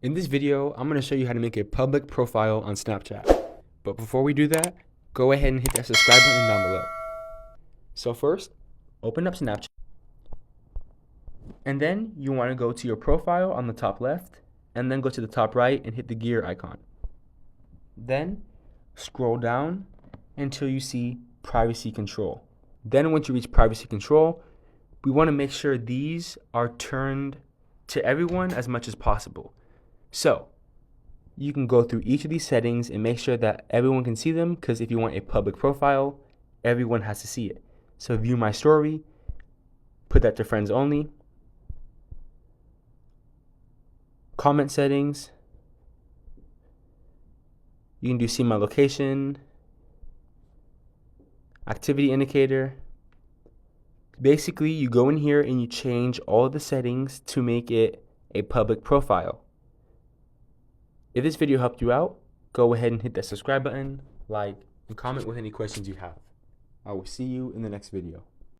In this video, I'm going to show you how to make a public profile on Snapchat. But before we do that, go ahead and hit that subscribe button down below. So first, open up Snapchat. And then you want to go to your profile on the top left, and then go to the top right and hit the gear icon. Then scroll down until you see privacy control. Then once you reach privacy control, we want to make sure these are turned to everyone as much as possible. So you can go through each of these settings and make sure that everyone can see them, because if you want a public profile, everyone has to see it. So view my story, put that to friends only. Comment settings, you can do see my location, activity indicator. Basically, you go in here and you change all of the settings to make it a public profile. If this video helped you out, go ahead and hit that subscribe button, like, and comment with any questions you have. I will see you in the next video.